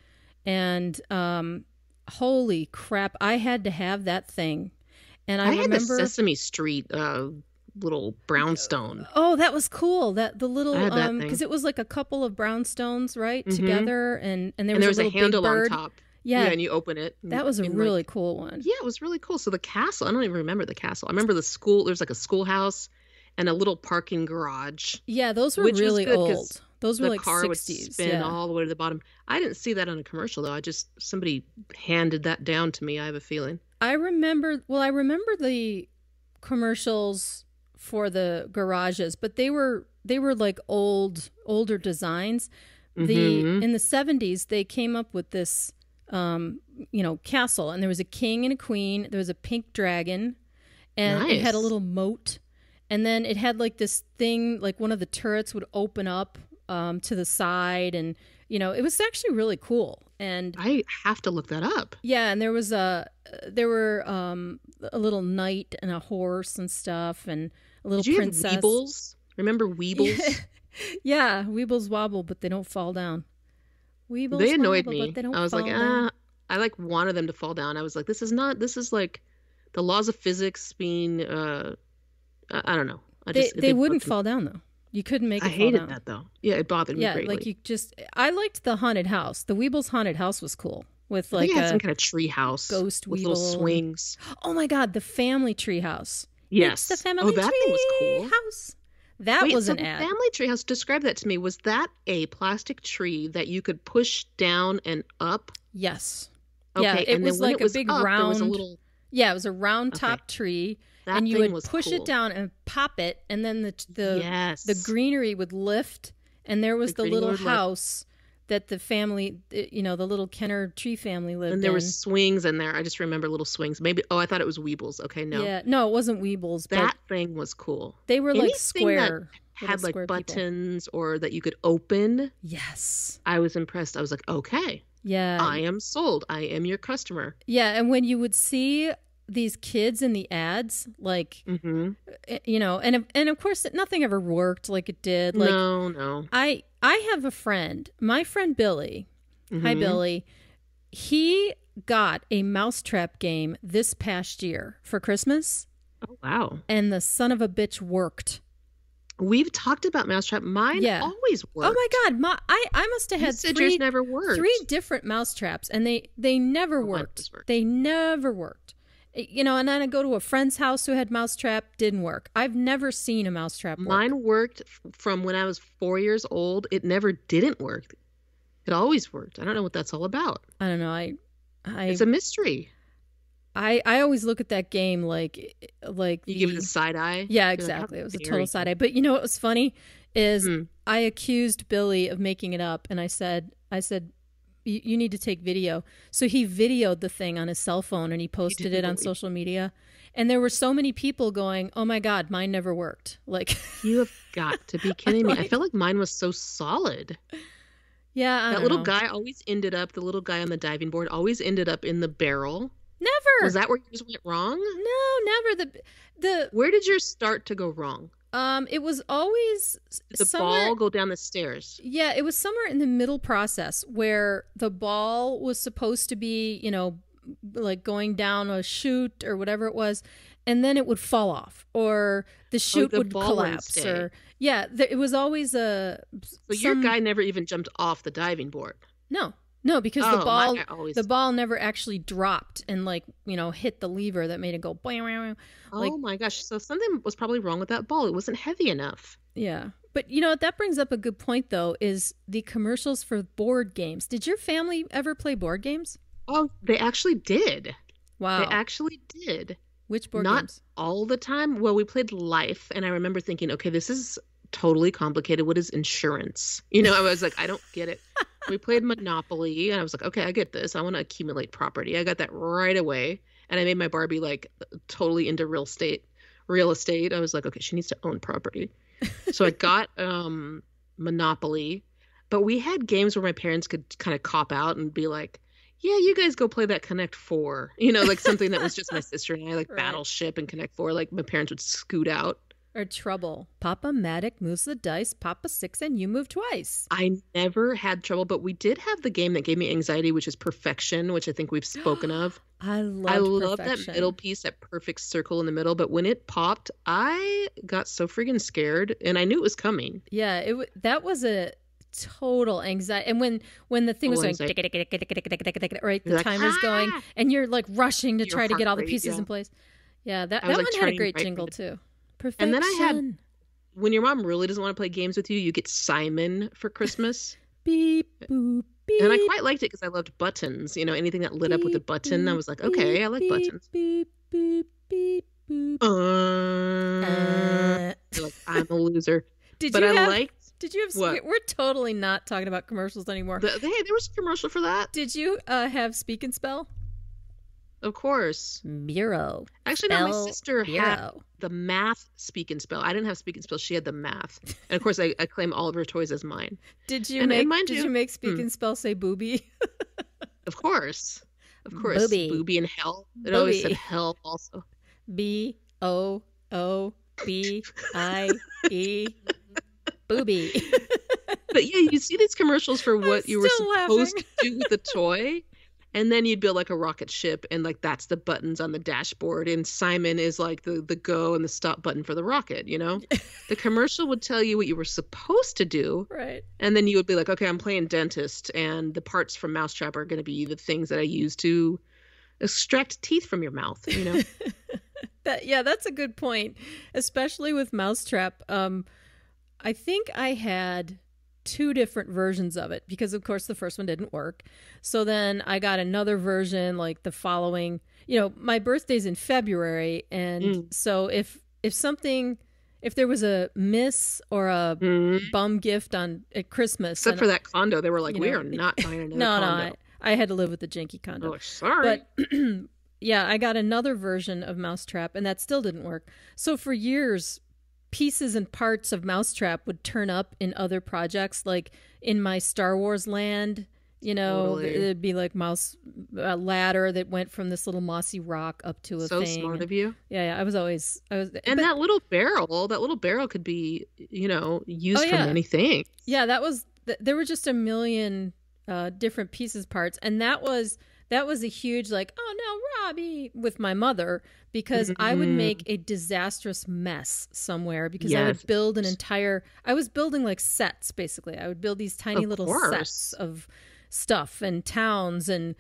And holy crap, I had to have that thing. And I remember had the Sesame Street little brownstone. Oh, that was cool. The little because it was like a couple of brownstones together, and there was a handle big on bird. top. Yeah, and you open it. That was a really cool one. Yeah, it was really cool. So the castle, I don't even remember the castle. I remember the school. There's like a schoolhouse and a little parking garage. Yeah, those were really old. Those were like 60s. The car would spin all the way to the bottom. I didn't see that on a commercial though. Somebody handed that down to me. I have a feeling. I remember the commercials for the garages, but they were like older designs. In the 70s they came up with this castle, and there was a king and a queen. There was a pink dragon, and it had a little moat, and then it had like this thing, like one of the turrets would open up to the side, and it was actually really cool. And I have to look that up. Yeah, and there were a little knight and a horse and stuff, and a little princess. Have Weebles? Remember Weebles? Yeah, Weebles wobble, but they don't fall down. Weebles they annoyed wobble, me. but they don't I was fall like, down. I like wanted them to fall down. I was like, this is like the laws of physics being I don't know. They wouldn't fall down though. You couldn't make it fall down. I hated that though. Yeah, it bothered me greatly. I liked the haunted house. The Weebles haunted house was cool. With like some kind of tree house. Ghost with Weeble. Little swings. Oh my God, the family tree house. Yes. It's the family that tree thing was cool. house. That was an ad. The family tree house, describe that to me. Was that a plastic tree that you could push down and up? Yes. Okay, yeah, it was like a big round. There was a little... Yeah, it was a round top tree. And you would push it down and pop it, and then the greenery would lift, and there was the little house that the family, the little Kenner tree family lived in. And there were swings in there. I just remember little swings. Maybe, I thought it was Weebles. Okay, no. Yeah, no, it wasn't Weebles. That thing was cool. They were like square. That had like buttons or that you could open. Yes. I was impressed. I was like, okay. Yeah. I am sold. I am your customer. Yeah, and when you would see these kids in the ads, like, Mm-hmm. you know, and of course nothing ever worked like it did. Like, No. I have a friend, my friend Billy. Hi, Mm-hmm. Billy. He got a Mousetrap game this past year for Christmas, Oh, wow. and the son of a bitch worked. We've talked about Mousetrap. Mine Yeah. always worked. Oh my God, I must have You had said yours never worked. 3 different Mousetraps, and they never Oh, mine worked. always worked. They never worked. You know, and then I go to a friend's house who had Mousetrap, didn't work. I've never seen a Mousetrap work. Mine worked from when I was 4 years old. It never didn't work. It always worked. I don't know what that's all about. I don't know. It's a mystery. I always look at that game like You give it a side eye. Yeah, You're like, exactly. how It was a dare total you. side eye. But you know what was funny is Hmm. I accused Billy of making it up, and I said, you need to take video. So he videoed the thing on his cell phone and he posted it on really? social media. And there were so many people going, "Oh my God, mine never worked." Like, You have got to be kidding me. I Like- felt like mine was so solid. yeah, I That don't little know. guy always ended up, the little guy on the diving board always ended up in the barrel. Never. Was that where yours went wrong? No, never. The Where did yours start to go wrong? it was always Did the somewhere. ball go down the stairs? Yeah, it was somewhere in the middle process where the ball was supposed to be, you know, like going down a chute or whatever it was, and then it would fall off or the chute the would ball wouldn't collapse. stay. Or yeah, it was always a So your guy never even jumped off the diving board. no, because Oh, the my ball guy always- the ball never actually dropped and, like, you know, hit the lever that made it go boing, boing, boing. Like, Oh my gosh. So something was probably wrong with that ball. It wasn't heavy enough. yeah. But you know what, that brings up a good point though, is the commercials for board games. Did your family ever play board games? Oh, they actually did. Wow. They actually did. Which board Not games? all the time. Well, we played Life, and I remember thinking, okay, this is totally complicated. What is insurance? You know, I was like, I don't get it. We played Monopoly, and I was like, okay, I get this. I want to accumulate property. I got that right away. And I made my Barbie like totally into real estate. I was like, okay, she needs to own property. So I got Monopoly, but we had games where my parents could kind of cop out and be like, yeah, you guys go play that Connect Four. You know, like something that was just my sister and I, like Right. Battleship and Connect Four. Like my parents would scoot out. Or Trouble? Papa Matic moves the dice, Papa 6, and you move twice. I never had trouble, but we did have the game that gave me anxiety, which is Perfection, which I think we've spoken of. I I love that Perfection. middle piece, that perfect circle in the middle. But when it popped, I got so friggin' scared, and I knew it was coming. Yeah, that was a total anxiety. And when the thing was Total going, anxiety. right, the You're like, timer's going, "Ah!" and you're like rushing to Your try to heart get all the rate, pieces yeah. in place. Yeah, that I was, one like, had a turning great right jingle for too. Perfection. And then I had when your mom really doesn't want to play games with you, you get Simon for Christmas. beep boop beep. And I quite liked it because I loved buttons. You know, anything that lit up with a button, I was like, okay, I like beep, buttons. Beep beep beep boop. You're like, I'm a loser. Did But you I have? liked Did you have? What? We're totally not talking about commercials anymore. hey, there was a commercial for that. Did you have Speak and Spell? Of course. Bureau. Actually, no, my Spell sister had Bureau. the math Speak and Spell. I didn't have Speak and Spell. She had the math. And of course, I claim all of her toys as mine. Did you And make? mind Did you- you make Speak and Spell say booby? Of course. Of course. Booby. Booby and hell. It always said Booby. hell also. BOOBIE. Booby. But yeah, you see these commercials for what you were still supposed laughing. to do with the toy. And then you'd build like a rocket ship, and like that's the buttons on the dashboard. And Simon is like the go and the stop button for the rocket, you know? The commercial would tell you what you were supposed to do. Right. And then you would be like, okay, I'm playing dentist, and the parts from Mousetrap are going to be the things that I use to extract teeth from your mouth, you know? That's a good point, especially with Mousetrap. I think I had 2 different versions of it because, of course, the first one didn't work. So then I got another version like the following. You know, my birthday's in February, and so if there was a miss or a bum gift at Christmas, Except and for that condo, they were like, you we know, are not buying another no, condo. I had to live with the janky condo. Oh, sorry. But yeah, I got another version of Mousetrap, and that still didn't work. So for years, pieces and parts of Mousetrap would turn up in other projects, like in my Star Wars land. You know, Totally. it'd be like a ladder that went from this little mossy rock up to a So thing. smart of you. Yeah, I was, And but, that little barrel could be, used for yeah. many things. Yeah, there were just a million different pieces, parts. And that was a huge, like, oh no, Robbie, with my mother, because I would make a disastrous mess somewhere because I would build I was building like sets, basically. I would build these tiny little sets of stuff and towns and,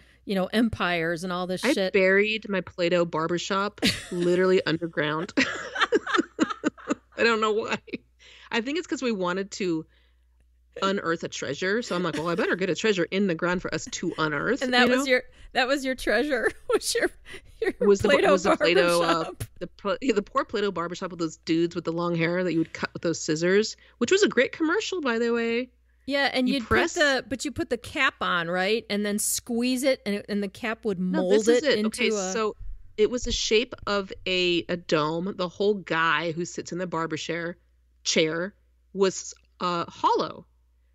empires and all this shit. I buried my Play-Doh barbershop literally underground. I don't know why. I think it's because we wanted to unearth a treasure. So I'm like, well, I better get a treasure in the ground for us to unearth. And that was your treasure. Was the Play-Doh the poor Play-Doh barbershop with those dudes with the long hair that you would cut with those scissors, which was a great commercial, by the way. Yeah, and you put the cap on, right? And then squeeze it, and the cap would mold into So it was the shape of a dome. The whole guy who sits in the barber chair was hollow.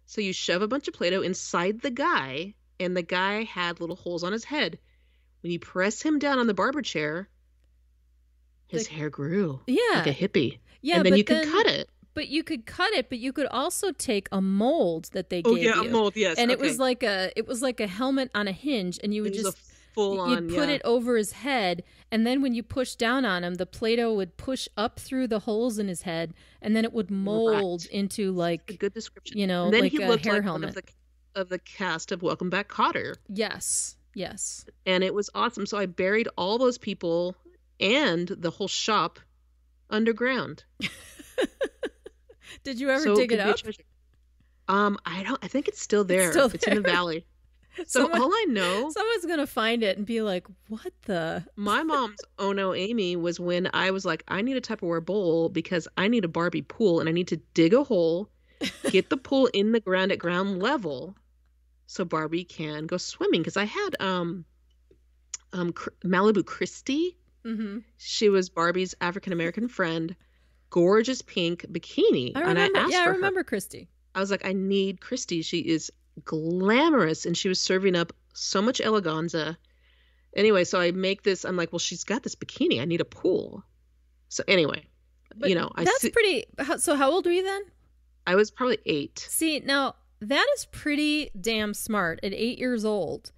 So you shove a bunch of Play-Doh inside the guy, and the guy had little holes on his head. When you press him down on the barber chair, his hair grew. Yeah. Like a hippie. Yeah, and then you could cut it. But you could cut it, but you could also take a mold that they gave you. Oh yeah, a mold, yes. And it was like a helmet on a hinge, and you would you'd put it over his head, and then when you push down on him, the Play-Doh would push up through the holes in his head, and then it would mold into like a good description. And then like he looked like helmet. One of the cast of Welcome Back, Kotter. Yes. And it was awesome. So I buried all those people and the whole shop underground. Did you ever dig it up? I think it's still there. It's in the valley. So all I know, someone's gonna find it and be like, "What the?" My mom's "Oh no, Amy" was when I was like, "I need a Tupperware bowl because I need a Barbie pool and I need to dig a hole, get the pool in the ground at ground level, so Barbie can go swimming." Because I had Malibu Christie. Mm-hmm. She was Barbie's African American friend, gorgeous pink bikini, and I asked for her. I remember Christie. I was like, I need Christie. She is glamorous, and she was serving up so much eleganza. Anyway, so I make this. I'm like, well, she's got this bikini. I need a pool. So anyway, but that's pretty. So how old were you then? I was probably 8. See, now that is pretty damn smart at 8 years old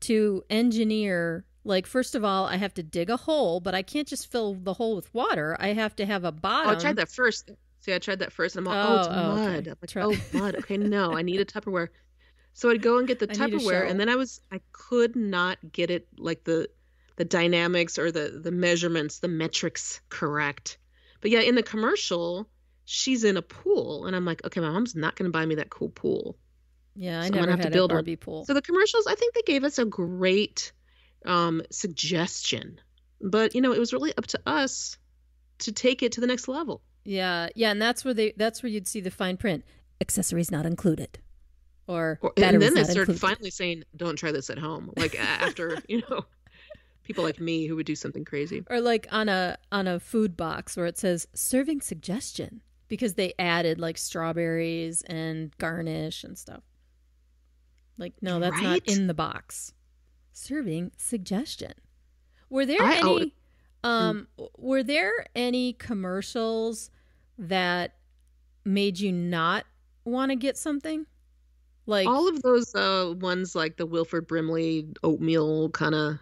to engineer. Like, first of all, I have to dig a hole, but I can't just fill the hole with water. I have to have a bottom. Oh, I tried that first. See, I tried that first. And I'm like, it's mud. Okay. I'm like, mud. Okay, no, I need a Tupperware. So I'd go and get the Tupperware, and then I could not get it, like the dynamics or the measurements, the metrics correct. But yeah, in the commercial, she's in a pool, and I'm like, okay, my mom's not going to buy me that cool pool. Yeah, I never had a Barbie pool. So the commercials, I think they gave us a great suggestion, but it was really up to us to take it to the next level. Yeah, and that's where you'd see the fine print: accessories not included, or and then they started finally saying, "Don't try this at home." Like after people like me who would do something crazy, or like on a food box where it says "serving suggestion" because they added like strawberries and garnish and stuff. Like, no, that's not in the box. Serving suggestion. Were there any commercials that made you not want to get something? Like all of those ones, like the Wilfred Brimley oatmeal kind of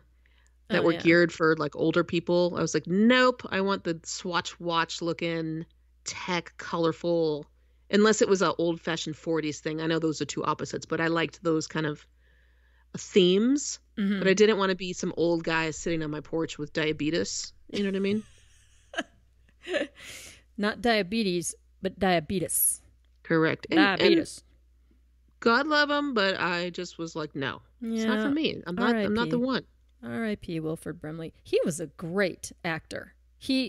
that were geared for like older people. I was like, nope, I want the Swatch watch looking tech colorful, unless it was an old fashioned 40s thing. I know those are two opposites, but I liked those kind of themes. Mm-hmm. But I didn't want to be some old guy sitting on my porch with diabetes. You know what I mean? Not diabetes, but diabetes. Correct. Diabetes. And God love him, but I just was like, no, it's not for me. I'm not the one. R.I.P. Wilfred Brimley. He was a great actor.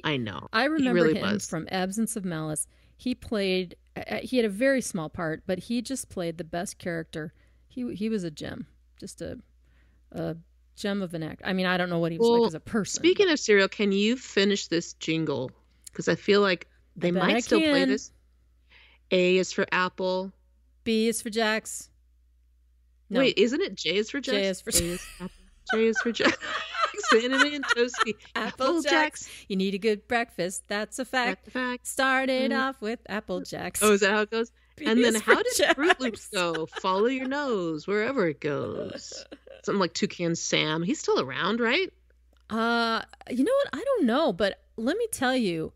I know. I remember him from Absence of Malice. He played. He had a very small part, but he just played the best character. He was a gem. Just a gem of an actor. I mean, I don't know what he was like as a person. Speaking of cereal, can you finish this jingle? Because I feel like they might still play this. A is for Apple. B is for Jax. No, Wait, isn't it J is for J Jacks? is for J is apple. J is for Jack. Cinnamon toasty Apple Jacks. You need a good breakfast. That's a fact. Fact. Started off with Apple Jacks. Oh, is that how it goes? And then Is how for did Jacks. Fruit Loops go? Follow your nose wherever it goes. Something like Toucan Sam. He's still around, right? You know what? I don't know, but let me tell you,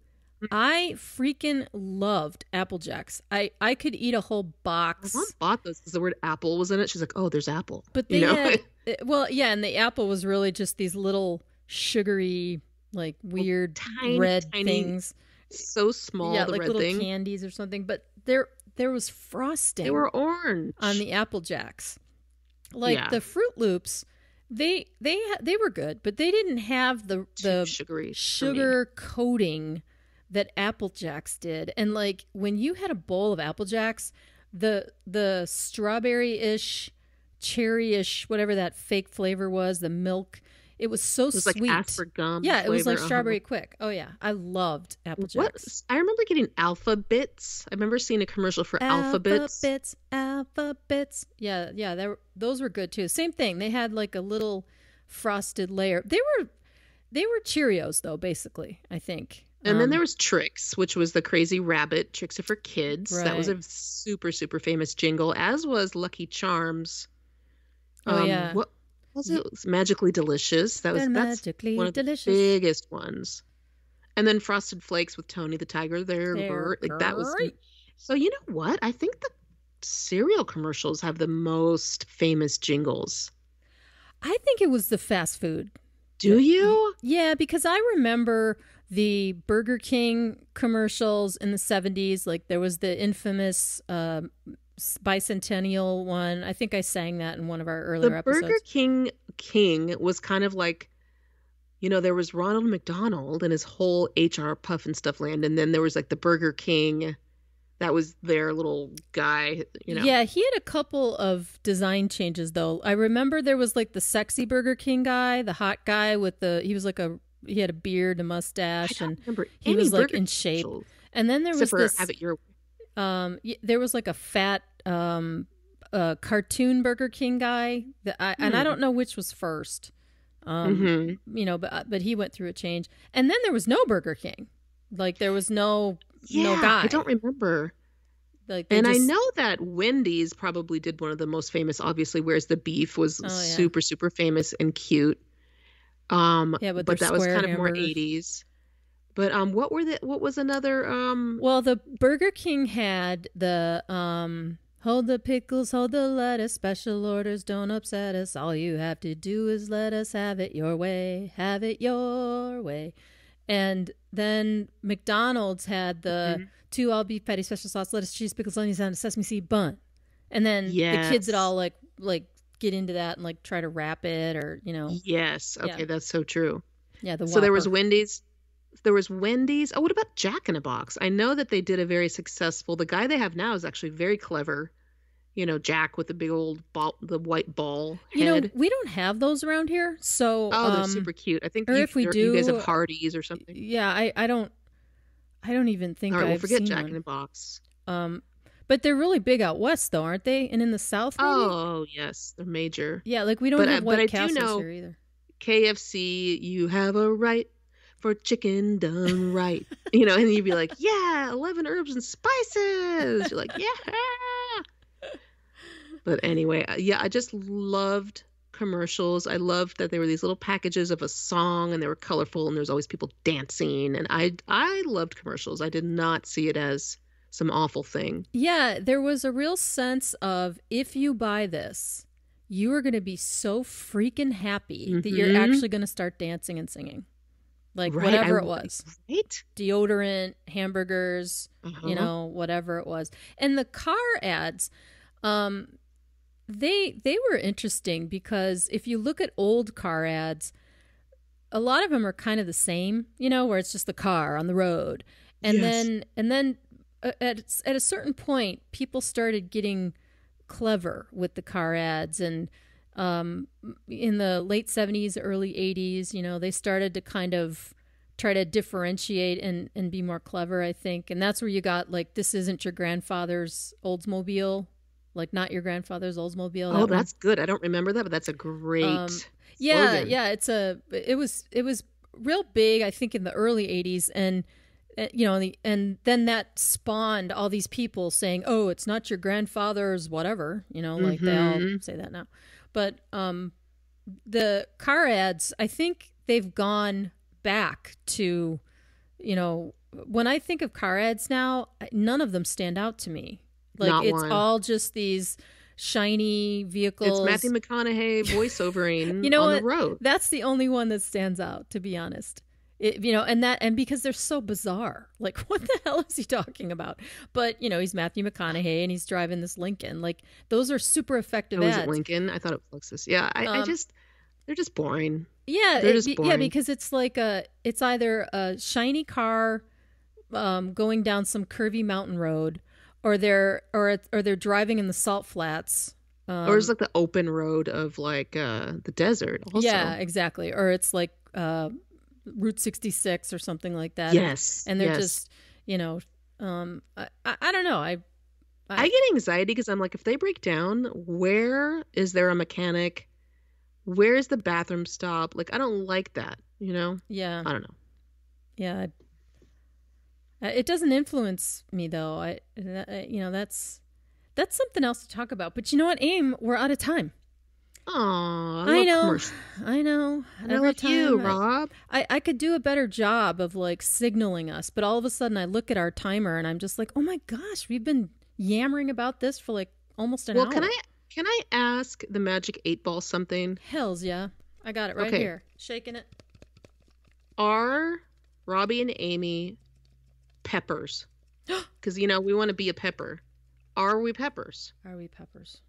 I freaking loved Apple Jacks. I could eat a whole box. My mom bought those because the word apple was in it. She's like, oh, there's apple. But they had, well, yeah, and the apple was really just these little sugary, like weird tiny, red tiny, things. so small, Yeah, the like red little thing. candies or something. But there was frosting. They were orange. On the Apple Jacks. Like Yeah. the Fruit Loops, they were good, but they didn't have the Too sugary for me. sugar coating that Apple Jacks did. And like when you had a bowl of Apple Jacks, the strawberry-ish, cherry-ish, whatever that fake flavor was, the milk, it was so It was sweet. like Asper gum. Yeah, it was like flavor. strawberry quick. Oh yeah, I loved Apple Jacks. I remember getting Alpha Bits. I remember seeing a commercial for Alpha Bits. Alpha Bits. Yeah, those were good too. Same thing. They had like a little frosted layer. They were Cheerios though, basically, I think. And then there was Trix, which was the crazy rabbit. Trix are for kids. Right. That was a super, super famous jingle, as was Lucky Charms. Oh yeah. What was it? It was Magically Delicious. That's Magically one of Delicious. the biggest ones. And then Frosted Flakes with Tony the Tiger. They're Like that was. great. So you know what? I think the cereal commercials have the most famous jingles. I think it was the fast food. Do you? Yeah, because I remember the Burger King commercials in the 70s. Like there was the infamous bicentennial one. I think I sang that in one of our earlier The episodes. Burger King was kind of like, there was Ronald McDonald and his whole HR puff and stuff land, and then there was like the Burger King. That was their little guy, Yeah, he had a couple of design changes though. I remember there was like the sexy Burger King guy, the hot guy with he had a beard, a mustache, I and don't remember he any was like Burger in shape. commercials, And then there was except for this Have It Your Way. there was like a fat cartoon Burger King guy and I don't know which was first. But he went through a change. And then there was no Burger King. Like there was no guy. I don't remember. Like And I know that Wendy's probably did one of the most famous, obviously, Where's the Beef was super, super famous and cute. with but their that was square kind of more hamburgers. 80s. But what was another Well, the Burger King had the hold the pickles, hold the lettuce, special orders don't upset us. All you have to do is let us have it your way, have it your way. And then McDonald's had the 2 all beef patty, special sauce, lettuce, cheese, pickles, onions, and a sesame seed bun. And then the kids would all like get into that and like try to wrap it or Yes. Okay, Yeah. that's so true. Yeah, the So there was Whopper. Wendy's. There was Wendy's. Oh, what about Jack in a Box? I know that they did a very successful. The guy they have now is actually very clever. Jack with the big old ball, the white ball head. We don't have those around here, so They're super cute. I think or if we you guys do, have Hardee's or something. Yeah, I don't even think All right, I've we'll forget seen Jack one. in a Box. But they're really big out west, though, aren't they? And in the south, maybe? Oh, yes, they're major. Yeah, like we don't But have but I White do Castles know here either. KFC, you have a right for chicken done right. And you'd be like, yeah, 11 herbs and spices. You're like, yeah. But anyway, I just loved commercials. I loved that there were these little packages of a song and they were colorful and there was always people dancing. And I loved commercials. I did not see it as some awful thing. Yeah, there was a real sense of if you buy this, you are going to be so freaking happy that you're actually going to start dancing and singing. Like Right, whatever it was. Right? Deodorant, hamburgers, whatever it was. And the car ads, they were interesting because if you look at old car ads, a lot of them are kind of the same, where it's just the car on the road. And Yes. then at a certain point, people started getting clever with the car ads. And in the late 70s, early 80s, they started to kind of try to differentiate and be more clever, I think. And that's where you got like, this isn't your grandfather's Oldsmobile like not your grandfather's Oldsmobile. Oh, that's good. I don't remember that, but that's a great slogan. Yeah. It was real big, I think, in the early 80s. And, and then that spawned all these people saying, oh, it's not your grandfather's whatever, like they all say that now. But the car ads, I think they've gone back to, when I think of car ads now, none of them stand out to me. Like Not it's one. all just these shiny vehicles. It's Matthew McConaughey voiceovering You know on what? the road. That's the only one that stands out, to be honest. And because they're so bizarre. Like, what the hell is he talking about? But, he's Matthew McConaughey and he's driving this Lincoln. Like, those are super effective ads. Was it Lincoln? I thought it was Lexus. Yeah, they're just boring. Yeah, they're just boring. Yeah, because it's like it's either a shiny car going down some curvy mountain road, or they're driving in the salt flats. Or it's like the open road of like the desert. Also. Yeah, exactly. Or it's like Route 66 or something like that. Yes, and they're just I don't know. I get anxiety because I'm like, if they break down, where is there a mechanic? Where is the bathroom stop? Like, I don't like that. Yeah. I don't know. Yeah. It doesn't influence me though. That's something else to talk about. But you know what, Aim, we're out of time. Oh, I know. I love you, Rob. I could do a better job of like signaling us, but all of a sudden I look at our timer and I'm just like, oh my gosh, we've been yammering about this for like almost an hour. Well, can I ask the Magic 8 Ball something? Hells yeah. I got it right here. Shaking it. Are Robbie and Amy peppers? Because, we want to be a pepper. Are we peppers? Are we peppers?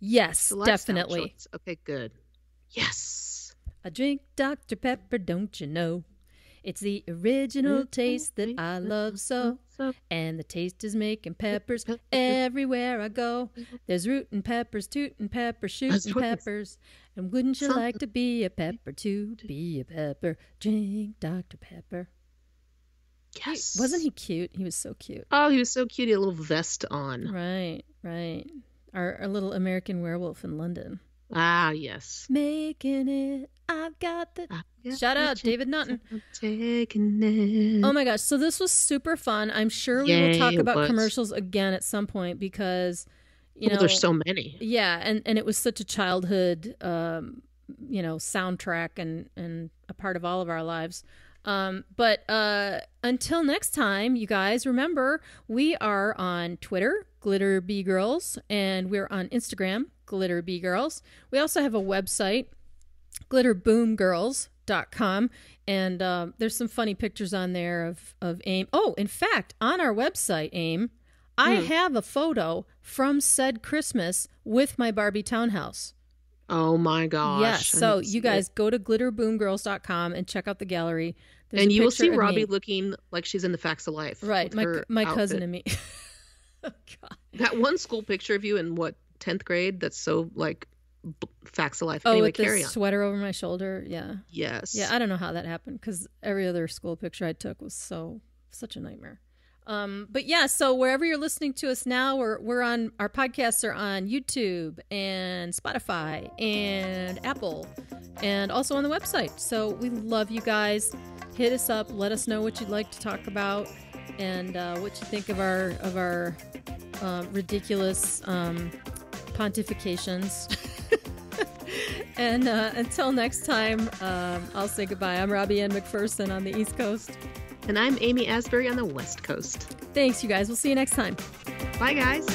Yes, definitely. Choice. Okay, good. Yes. I drink Dr. Pepper, don't you know? It's the original taste that I love so. And the taste is making peppers everywhere I go. There's rootin' peppers, tootin' peppers, shootin' peppers. And wouldn't you like to be a pepper too? Be a pepper. Drink Dr. Pepper. Yes. Wasn't he cute? He was so cute. Oh, he was so cute. He had a little vest on. Right. Our little American werewolf in London. Ah, yes. Making it. I've got the... Shout out, David Naughton. Taking it. Oh my gosh. So this was super fun. I'm sure we will talk about commercials again at some point because, there's so many. Yeah. And it was such a childhood, soundtrack and a part of all of our lives. But until next time, you guys, remember, we are on Twitter, Glitter Bee Girls, and we're on Instagram, Glitter Bee Girls. We also have a website, glitterboomgirls.com, and there's some funny pictures on there of Aim. Oh, in fact, on our website, Aim, I have a photo from said Christmas with my Barbie Townhouse. Oh my gosh. Yes, so you guys go to glitterboomgirls.com and check out the gallery. There's and you will see Robbie looking like she's in the Facts of Life. Right, my cousin and me. Oh, God. That one school picture of you in 10th grade that's so like Facts of Life. Oh, anyway, with the sweater over my shoulder. Yeah. Yes. Yeah, I don't know how that happened because every other school picture I took was such a nightmare. But yeah, so wherever you're listening to us now, we're on, our podcasts are on YouTube and Spotify and Apple and also on the website. So we love you guys. Hit us up. Let us know what you'd like to talk about and what you think of our ridiculous pontifications. And until next time, I'll say goodbye. I'm Robbie-Ann McPherson on the East Coast. And I'm Amy Asbury on the West Coast. Thanks, you guys. We'll see you next time. Bye, guys.